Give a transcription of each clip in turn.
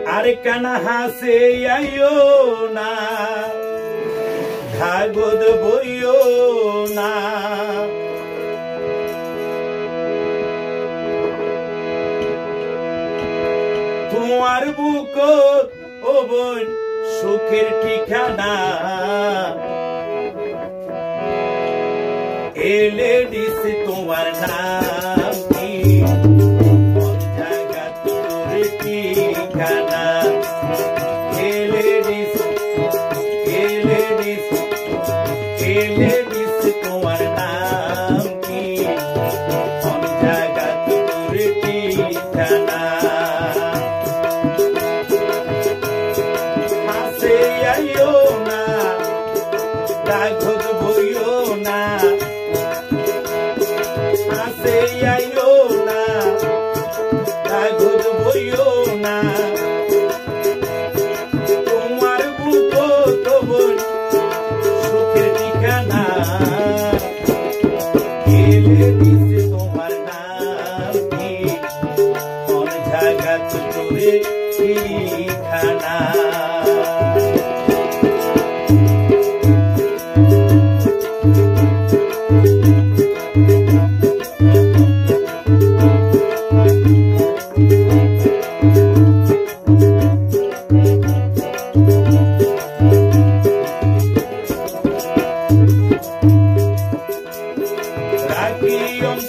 আরে কানা হাসে আইও না ভাগবত বইও না তোমার বুকত ও বোন সুখের ঠিকানা এলে দিস তোমার নাম কি জায়গা তোর ঠিকানা এলে দিস তোমার নাম কি জায়গা তোর ঠিকানা হাসে আইও না রাঘব বইও না হাসে আইও না রাঘব বইও না তোমার বুক তো বোন সুখের ঠিকানা এলে দিছে তোমার নাম কি কোন জায়গা তোরে ঠিকানা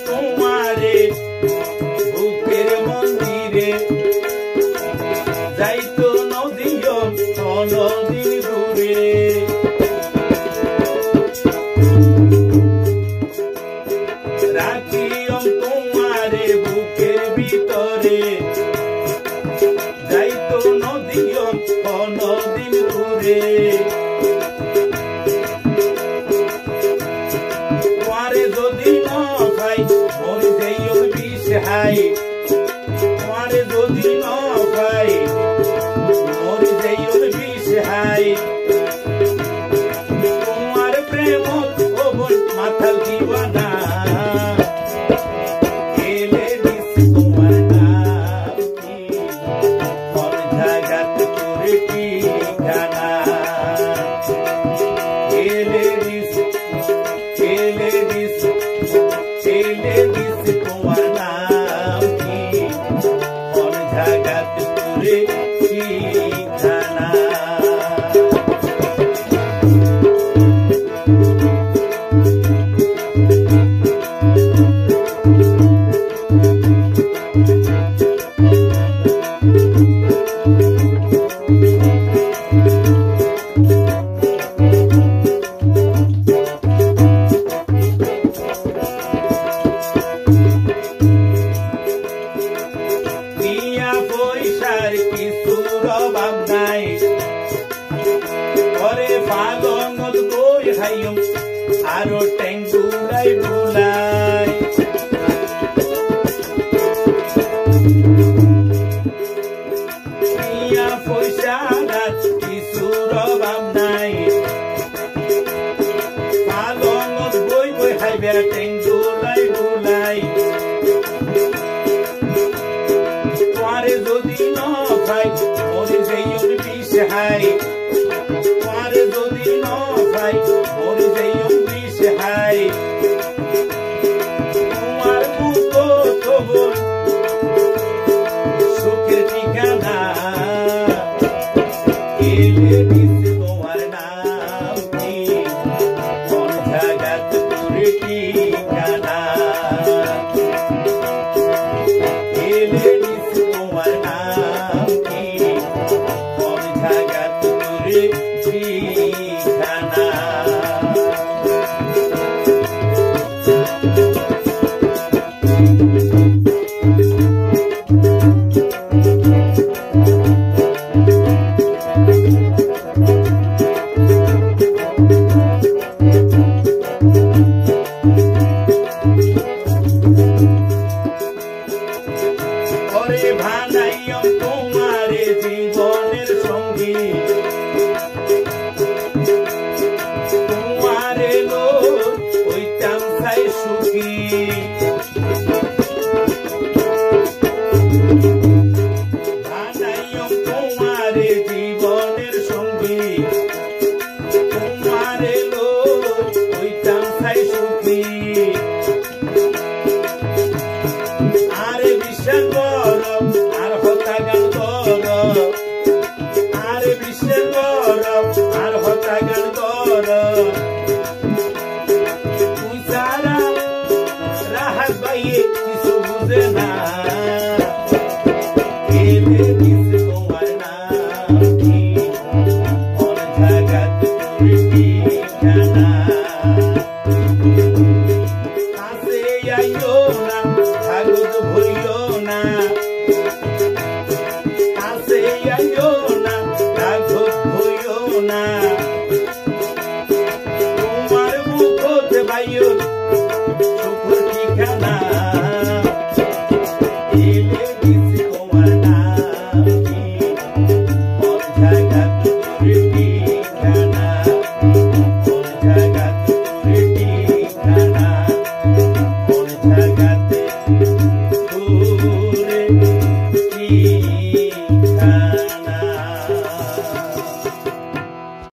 তোমারে বুকের মন্দিরে যাইতো নদীয় নদী দূরে রাখিও তোমারে বুকের ভিতরে যাইতো নদীয় নদী দূরে তোমারে যদি ন খাই মরি যাইও বিষ হাই তোমারে যদি ন খাই মরি যাইও বিষ হাই তোমার প্রেম ও বোন মাথাল দিওয়ানা এলে দিস তোমার নাম কি কোন জায়গা তোর ঠিকানা এলে দিস তোমার নাম কি কোন জায়গা তোর ঠিকানা পয়সার কিছুর অভাব নাই পরে পাগল বই হাইম আরো ট্যাঙ্গুলাই বুলাই পয়সার কিছুর অভাব নাই পাগল বই বই হাইবে ট্যাঙ্গুলাই বুলাই তোমারে যদি ন খাই মরে যাইও বিষ হাই তোমারে যদি ন খাই মরে যাইও বিষ হাই তোমার বুক তো বোন সুখের ঠিকানা এলে দিছে তোমার নাম কি কোন জায়গা তোর ঠিকানা এলে দিছে তোমার নাম কি কোন জায়গা তোর ঠিকানা ভানাইও তোমারে জীবনের সঙ্গী তোমারে লো ওইটাম চাই সুখী ভানাইও গেলে মিস